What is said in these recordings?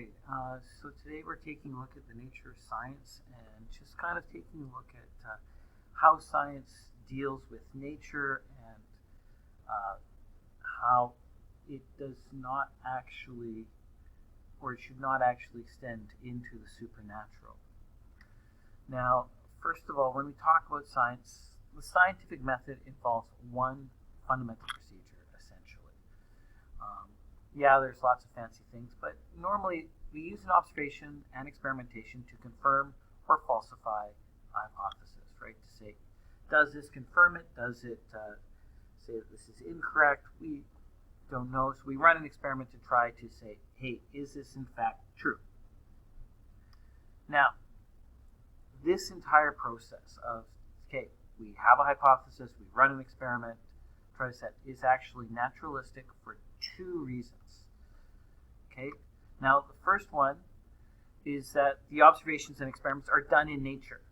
Okay, so today we're taking a look at the nature of science and just kind of taking a look at how science deals with nature and how it does not actually, or it should not actually extend into the supernatural. Now, first of all, when we talk about science, the scientific method involves one fundamental procedure, essentially. There's lots of fancy things, but normally we use an observation and experimentation to confirm or falsify a hypothesis, right? To say, does this confirm it? Does it say that this is incorrect? We don't know, so we run an experiment to try to say, hey, is this in fact true? Now, this entire process of, okay, we have a hypothesis, we run an experiment, try to set, is actually naturalistic for two reasons. Okay, now the first one is that the observations and experiments are done in nature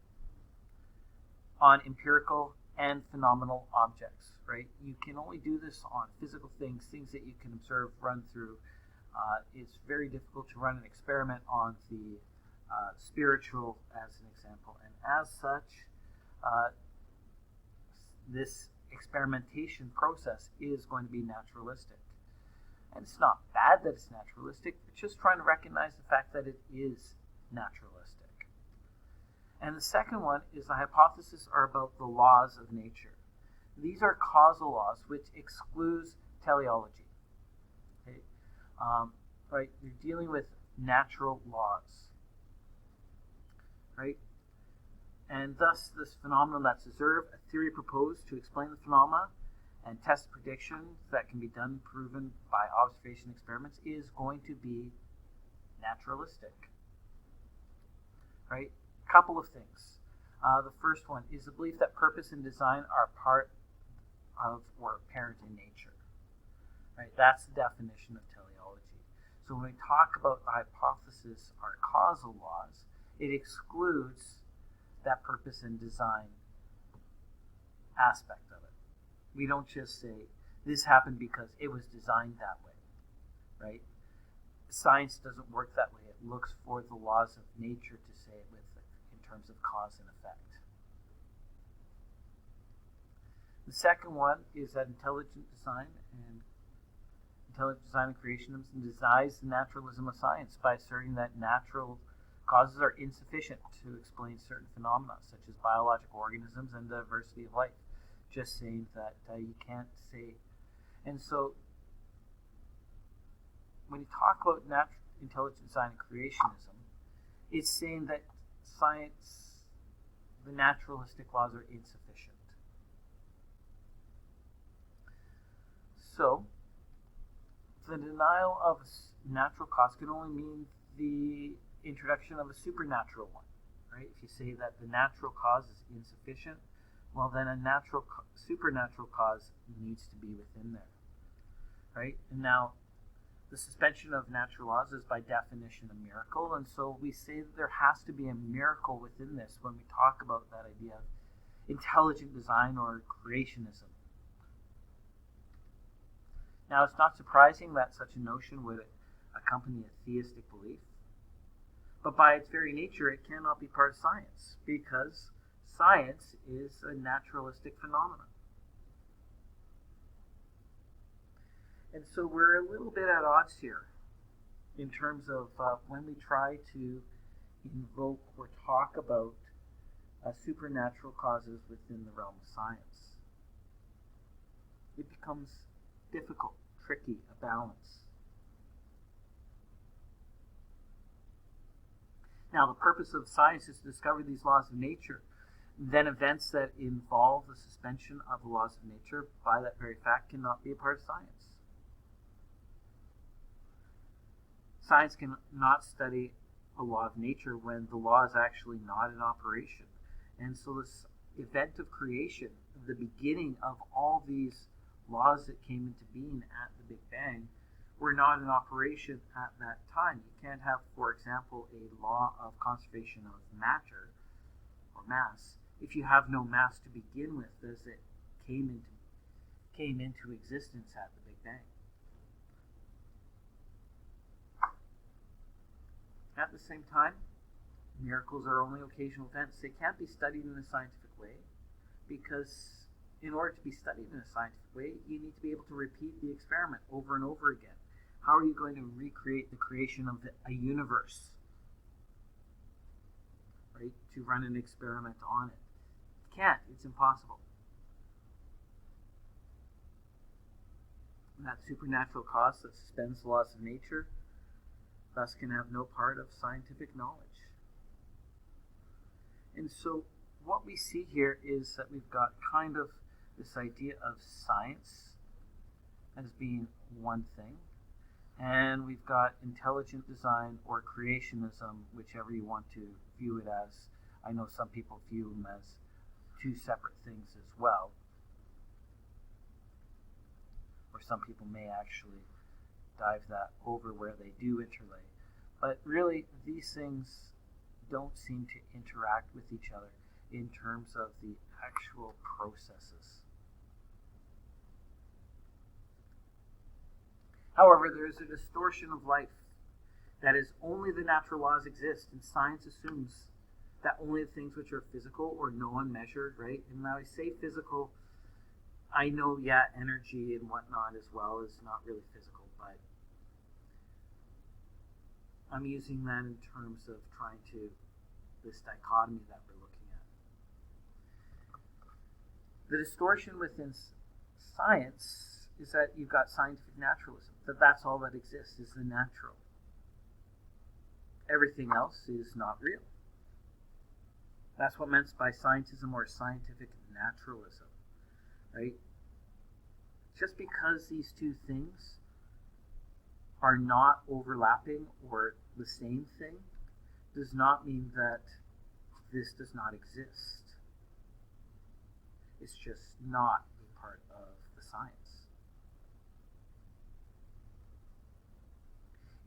on empirical and phenomenal objects, right? You can only do this on physical things, things that you can observe, run through. It's very difficult to run an experiment on the spiritual, as an example, and as such, this experimentation process is going to be naturalistic. And it's not bad that it's naturalistic, it's just trying to recognize the fact that it is naturalistic. And the second one is the hypotheses are about the laws of nature. These are causal laws, which excludes teleology. Okay? Right? You're dealing with natural laws. Right? And thus, this phenomenon that's observed, a theory proposed to explain the phenomena and test predictions that can be done, proven by observation experiments, is going to be naturalistic. Right? Couple of things. The first one is the belief that purpose and design are part of or apparent in nature. Right? That's the definition of teleology. So when we talk about the hypothesis are causal laws, it excludes that purpose and design aspect of it. We don't just say, this happened because it was designed that way, right? Science doesn't work that way. It looks for the laws of nature to say it with in terms of cause and effect. The second one is that intelligent design and creationism denies the naturalism of science by asserting that natural causes are insufficient to explain certain phenomena, such as biological organisms and the diversity of life. Just saying that you can't say. And so, when you talk about intelligent design and creationism, it's saying that science, the naturalistic laws are insufficient. So, the denial of natural cause can only mean the introduction of a supernatural one, right? If you say that the natural cause is insufficient, well, then a supernatural cause needs to be within there, right? And now, the suspension of natural laws is by definition a miracle, and so we say that there has to be a miracle within this when we talk about that idea of intelligent design or creationism. Now, it's not surprising that such a notion would accompany a theistic belief, but by its very nature, it cannot be part of science, because science is a naturalistic phenomenon. And so we're a little bit at odds here in terms of when we try to invoke or talk about supernatural causes within the realm of science. It becomes difficult, tricky, a balance. Now, the purpose of science is to discover these laws of nature. Then events that involve the suspension of the laws of nature by that very fact cannot be a part of science. Science cannot study a law of nature when the law is actually not in operation. And so this event of creation, the beginning of all these laws that came into being at the Big Bang, were not in operation at that time. You can't have, for example, a law of conservation of matter or mass if you have no mass to begin with as it came into existence at the Big Bang. At the same time, miracles are only occasional events. They can't be studied in a scientific way, because in order to be studied in a scientific way, you need to be able to repeat the experiment over and over again. How are you going to recreate the creation of a universe, right, to run an experiment on it? You can't. It's impossible. And that supernatural cause that suspends the laws of nature thus can have no part of scientific knowledge. And so what we see here is that we've got kind of this idea of science as being one thing, and we've got intelligent design or creationism, whichever you want to view it as. I know some people view them as two separate things as well, or some people may actually dive that over where they do interlay. But really, these things don't seem to interact with each other in terms of the actual processes. However, there is a distortion of life. That is, only the natural laws exist, and science assumes that only the things which are physical or known, measured, right? And when I say physical, I know, energy and whatnot as well is not really physical, but I'm using that in terms of trying to, this dichotomy that we're looking at. The distortion within science is that you've got scientific naturalism, that's all that exists is the natural. Everything else is not real. That's what meant by scientism or scientific naturalism, right? Just because these two things are not overlapping or the same thing does not mean that this does not exist. It's just not a part of the science.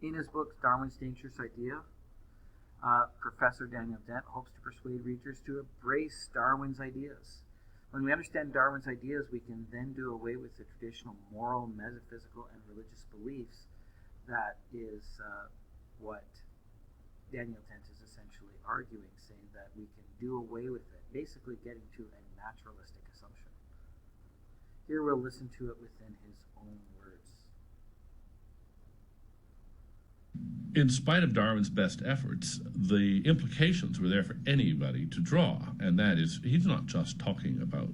In his book, Darwin's Dangerous Idea, Professor Daniel Dent hopes to persuade readers to embrace Darwin's ideas. When we understand Darwin's ideas, we can then do away with the traditional moral, metaphysical, and religious beliefs. That is what Daniel Dent is essentially arguing, saying that we can do away with it, basically getting to a naturalistic assumption. Here we'll listen to it within his own words. In spite of Darwin's best efforts, the implications were there for anybody to draw, and that is, he's not just talking about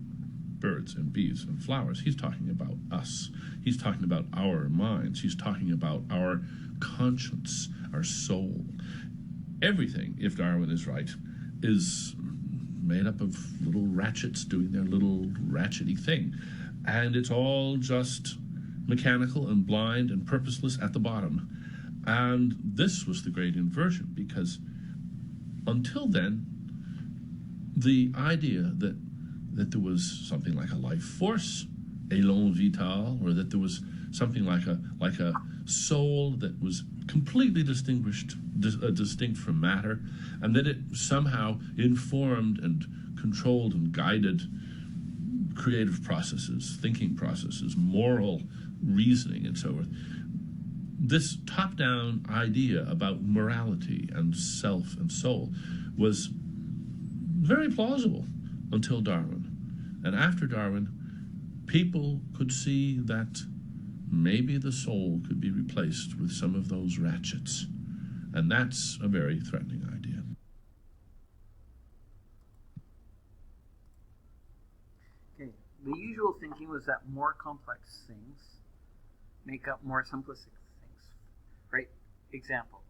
birds and bees and flowers. He's talking about us. He's talking about our minds. He's talking about our conscience, our soul. Everything, if Darwin is right, is made up of little ratchets doing their little ratchety thing. And it's all just mechanical and blind and purposeless at the bottom. And this was the Great Inversion, because until then, the idea that there was something like a life force, élan vital, or that there was something like a soul that was completely distinct from matter, and that it somehow informed and controlled and guided creative processes, thinking processes, moral reasoning, and so forth. This top-down idea about morality and self and soul was very plausible until Darwin. And after Darwin, people could see that maybe the soul could be replaced with some of those ratchets. And that's a very threatening idea. Okay, the usual thinking was that more complex things make up more simplistic things. Right? Example,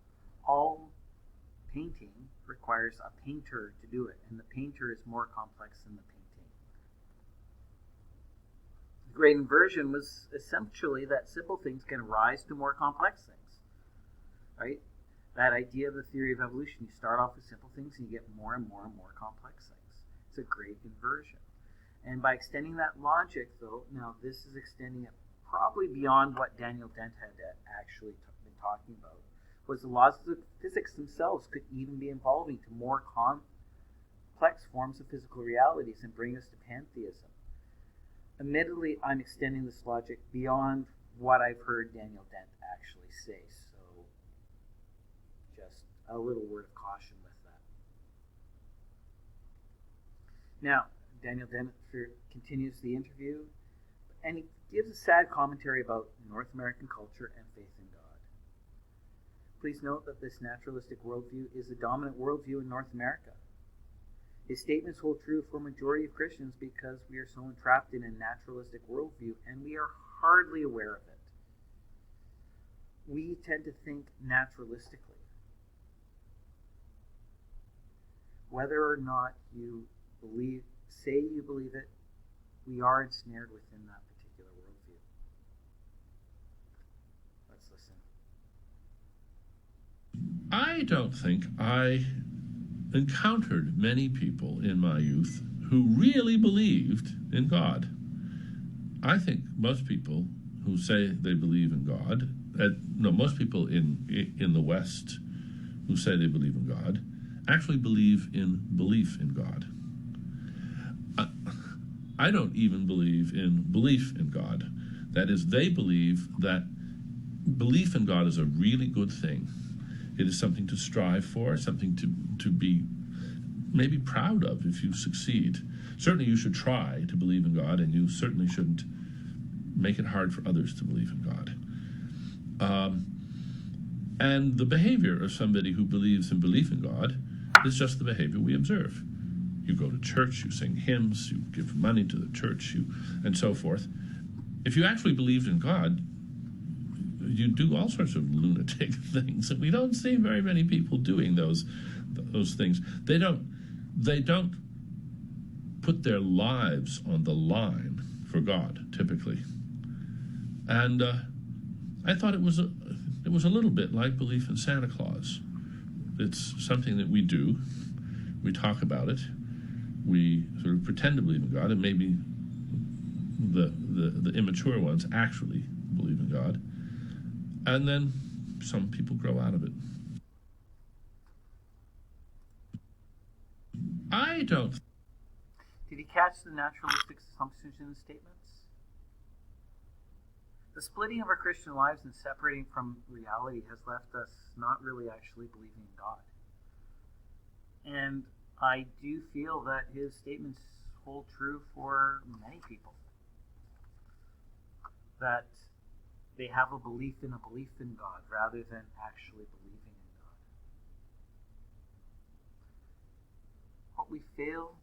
all painting requires a painter to do it, and the painter is more complex than the painting. The Great Inversion was essentially that simple things can rise to more complex things, right? That idea of the theory of evolution, you start off with simple things and you get more and more and more complex things. It's a great inversion. And by extending that logic, though, now this is extending it probably beyond what Daniel Dent had actually been talking about, was the laws of physics themselves could even be evolving to more complex forms of physical realities and bring us to pantheism. Admittedly, I'm extending this logic beyond what I've heard Daniel Dent actually say, so just a little word of caution with that. Now, Daniel Dennett continues the interview, and he gives a sad commentary about North American culture and faith in God. Please note that this naturalistic worldview is the dominant worldview in North America. His statements hold true for a majority of Christians because we are so entrapped in a naturalistic worldview and we are hardly aware of it. We tend to think naturalistically. Whether or not you say you believe it, we are ensnared within that particular worldview. Let's listen. I don't think I encountered many people in my youth who really believed in God. I think most people who say they believe in God, most people in the West who say they believe in God actually believe in belief in God. I don't even believe in belief in God. That is, they believe that belief in God is a really good thing. It is something to strive for, something to be maybe proud of if you succeed. Certainly you should try to believe in God, and you certainly shouldn't make it hard for others to believe in God. And the behavior of somebody who believes in belief in God is just the behavior we observe. You go to church, you sing hymns, you give money to the church, and so forth. If you actually believed in God, you do all sorts of lunatic things, and we don't see very many people doing those things. They don't put their lives on the line for God, typically. And I thought it was a little bit like belief in Santa Claus. It's something that we do. We talk about it. We sort of pretend to believe in God, and maybe the immature ones actually believe in God. And then some people grow out of it. I don't. Did he catch the naturalistic assumptions in the statements? The splitting of our Christian lives and separating from reality has left us not really actually believing in God. And I do feel that his statements hold true for many people. That they have a belief in God rather than actually believing in God. What we fail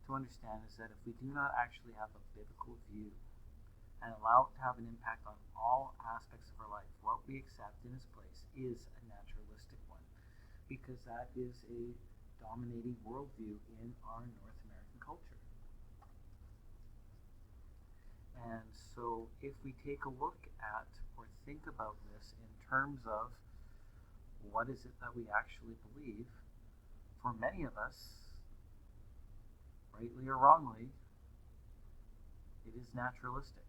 to understand is that if we do not actually have a biblical view and allow it to have an impact on all aspects of our life, what we accept in its place is a naturalistic one, because that is a dominating worldview in our North American culture. And so if we take a look at or think about this in terms of what is it that we actually believe, for many of us, rightly or wrongly, it is naturalistic.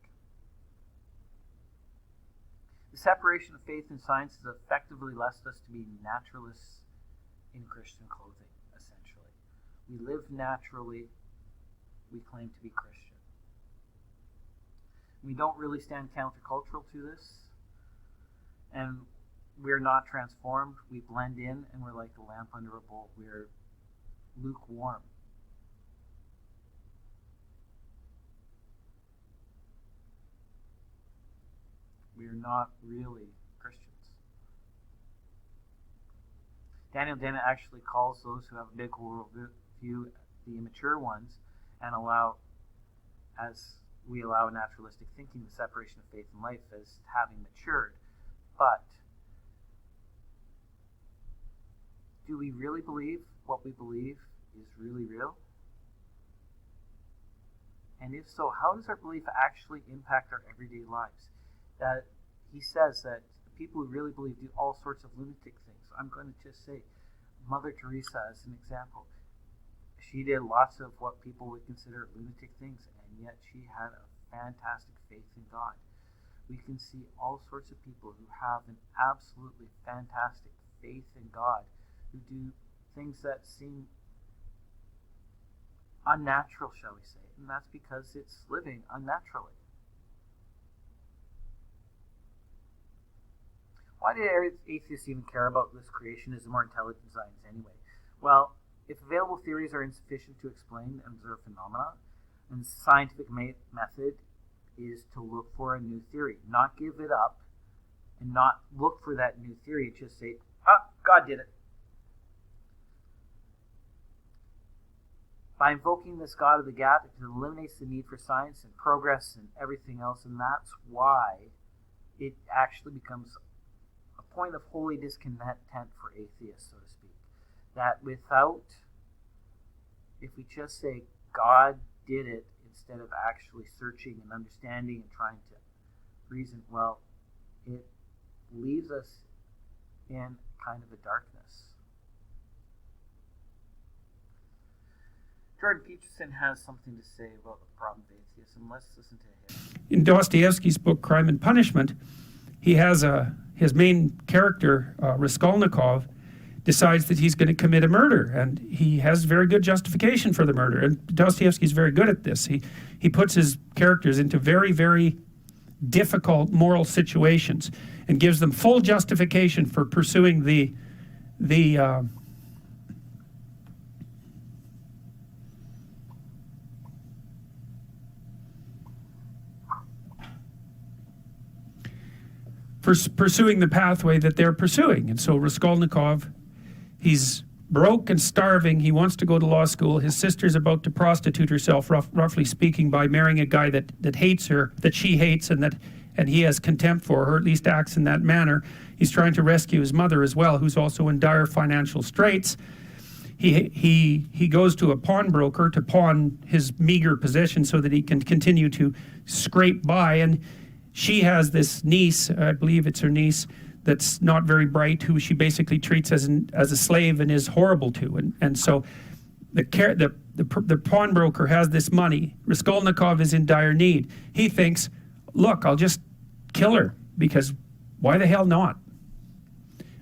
The separation of faith and science has effectively left us to be naturalists in Christian clothing, essentially. We live naturally, we claim to be Christian. We don't really stand countercultural to this, and we're not transformed. We blend in, and we're like a lamp under a bowl. We're lukewarm. We are not really Christians. Daniel Dennett actually calls those who have a big worldview the immature ones, and as we allow naturalistic thinking, the separation of faith and life as having matured. But do we really believe what we believe is really real? And if so, how does our belief actually impact our everyday lives? He says that people who really believe do all sorts of lunatic things. I'm going to just say Mother Teresa as an example. She did lots of what people would consider lunatic things, and yet she had a fantastic faith in God. We can see all sorts of people who have an absolutely fantastic faith in God, who do things that seem unnatural, shall we say, and that's because it's living unnaturally. Why do atheists even care about this creationism or intelligent science anyway? Well, if available theories are insufficient to explain and observe phenomena, then the scientific method is to look for a new theory, not give it up, and not look for that new theory, just say, God did it. By invoking this God of the gap, it eliminates the need for science and progress and everything else, and that's why it actually becomes a point of holy discontent for atheists, so to speak. That if we just say God did it, instead of actually searching and understanding and trying to reason, well, it leaves us in kind of a darkness. Jordan Peterson has something to say about the problem of atheism. Let's listen to him. In Dostoevsky's book, Crime and Punishment, he has his main character, Raskolnikov, decides that he's going to commit a murder, and he has very good justification for the murder. And Dostoevsky's very good at this. He puts his characters into very, very difficult moral situations and gives them full justification for pursuing pursuing the pathway that they're pursuing. And so Raskolnikov, he's broke and starving. He wants to go to law school. His sister's about to prostitute herself, roughly speaking, by marrying a guy that hates her, that she hates, and he has contempt for her, at least acts in that manner. He's trying to rescue his mother as well, who's also in dire financial straits. He goes to a pawnbroker to pawn his meager possession so that he can continue to scrape by, and she has this niece, I believe it's her niece, that's not very bright, who she basically treats as a slave and is horrible to. And so the pawnbroker has this money. Raskolnikov is in dire need. He thinks, look, I'll just kill her, because why the hell not?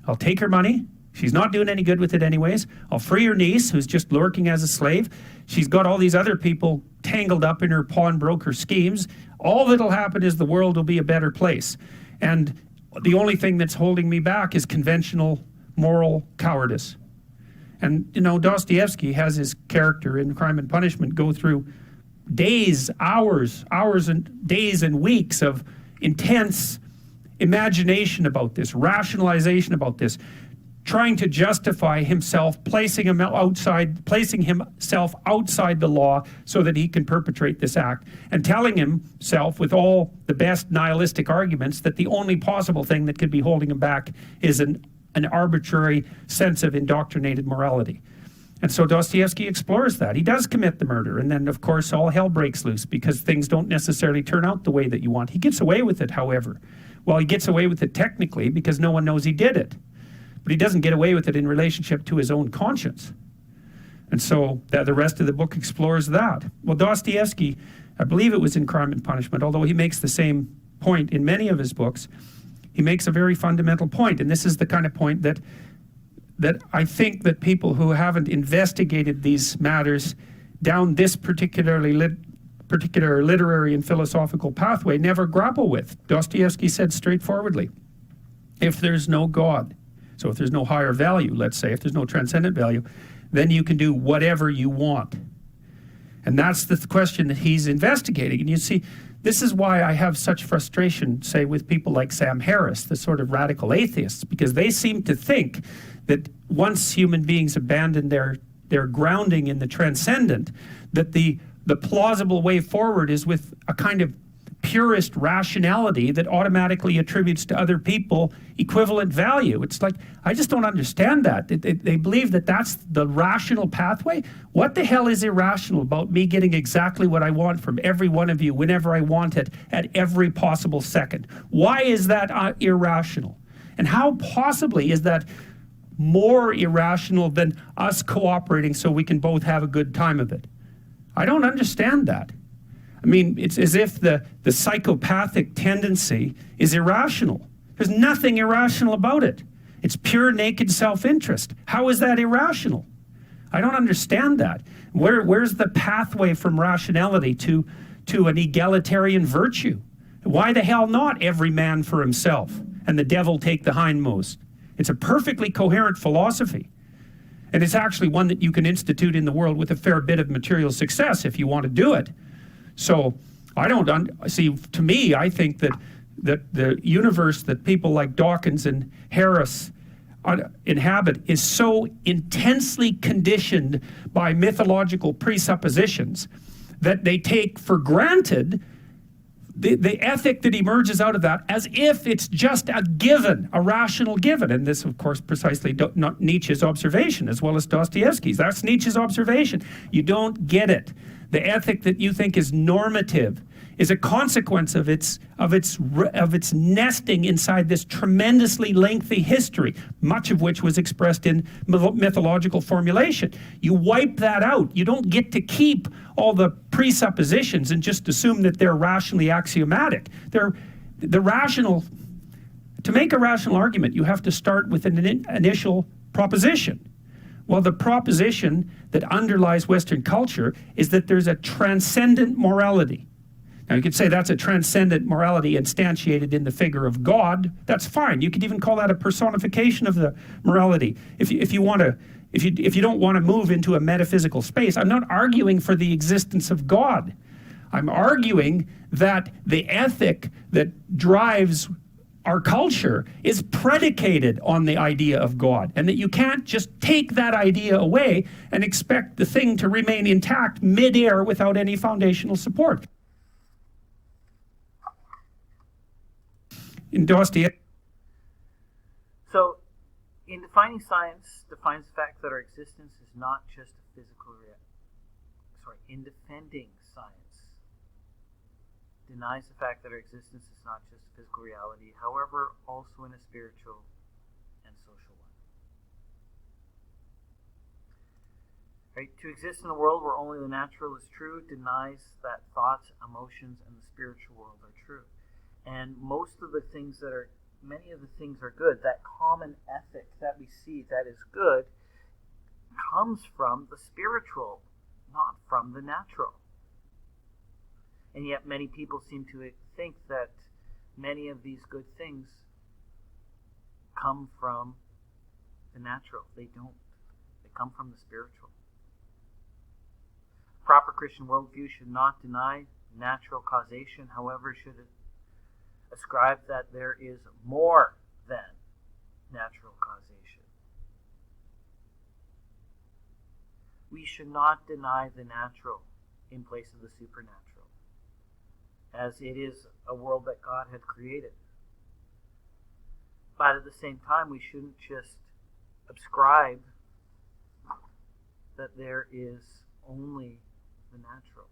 I'll take her money. She's not doing any good with it anyways. I'll free her niece, who's just lurking as a slave. She's got all these other people tangled up in her pawnbroker schemes. All that'll happen is the world will be a better place. And the only thing that's holding me back is conventional moral cowardice. And, Dostoevsky has his character in Crime and Punishment go through days, hours and days and weeks of intense imagination about this, rationalization about this, trying to justify himself, placing himself outside the law so that he can perpetrate this act, and telling himself with all the best nihilistic arguments that the only possible thing that could be holding him back is an arbitrary sense of indoctrinated morality. And so Dostoevsky explores that. He does commit the murder, and then, of course, all hell breaks loose because things don't necessarily turn out the way that you want. He gets away with it, however. Well, he gets away with it technically because no one knows he did it. But he doesn't get away with it in relationship to his own conscience. And so the rest of the book explores that. Well, Dostoevsky, I believe it was in Crime and Punishment, although he makes the same point in many of his books, he makes a very fundamental point. And this is the kind of point that I think that people who haven't investigated these matters down this particular literary and philosophical pathway never grapple with. Dostoevsky said straightforwardly, if there's no God, so if there's no higher value, let's say, if there's no transcendent value, then you can do whatever you want. And that's the question that he's investigating. And you see, this is why I have such frustration, say, with people like Sam Harris, the sort of radical atheists, because they seem to think that once human beings abandon their grounding in the transcendent, that the plausible way forward is with a kind of purist rationality that automatically attributes to other people equivalent value. It's like, I just don't understand that. They believe that that's the rational pathway. What the hell is irrational about me getting exactly what I want from every one of you whenever I want it at every possible second? Why is that irrational? And how possibly is that more irrational than us cooperating so we can both have a good time of it? I don't understand that. I mean, it's as if the psychopathic tendency is irrational. There's nothing irrational about it. It's pure naked self-interest. How is that irrational? I don't understand that. Where's the pathway from rationality to an egalitarian virtue? Why the hell not every man for himself? and the devil take the hindmost. It's a perfectly coherent philosophy. And it's actually one that you can institute in the world with a fair bit of material success if you want to do it. So I don't see, to me, I think that the universe that people like Dawkins and Harris inhabit is so intensely conditioned by mythological presuppositions that they take for granted the ethic that emerges out of that as if it's just a given, a rational given. And this, of course, precisely not Nietzsche's observation as well as Dostoevsky's. That's Nietzsche's observation. You don't get it. The ethic that you think is normative is a consequence of its nesting inside this tremendously lengthy history, much of which was expressed in mythological formulation. You wipe that out. You don't get to keep all the presuppositions and just assume that they're rationally axiomatic. To make a rational argument, you have to start with an initial proposition. Well, the proposition that underlies Western culture is that there's a transcendent morality. Now, you could say that's a transcendent morality instantiated in the figure of God. That's fine. You could even call that a personification of the morality. If you don't want to move into a metaphysical space, I'm not arguing for the existence of God. I'm arguing that the ethic that drives our culture is predicated on the idea of God, and that you can't just take that idea away and expect the thing to remain intact midair without any foundational support. In Dostoevsky. So, in defining science, defines the fact that our existence is not just a physical reality. In defending science, denies the fact that our existence is not just a physical reality, however, also in a spiritual and social one. Right? To exist in a world where only the natural is true denies that thoughts, emotions, and the spiritual world are true. And many of the things are good. That common ethic that we see that is good comes from the spiritual, not from the natural. And yet many people seem to think that many of these good things come from the natural. They don't. They come from the spiritual. Proper Christian worldview should not deny natural causation, however, should it ascribe that there is more than natural causation. We should not deny the natural in place of the supernatural, as it is a world that God had created. But at the same time, we shouldn't just ascribe that there is only the natural.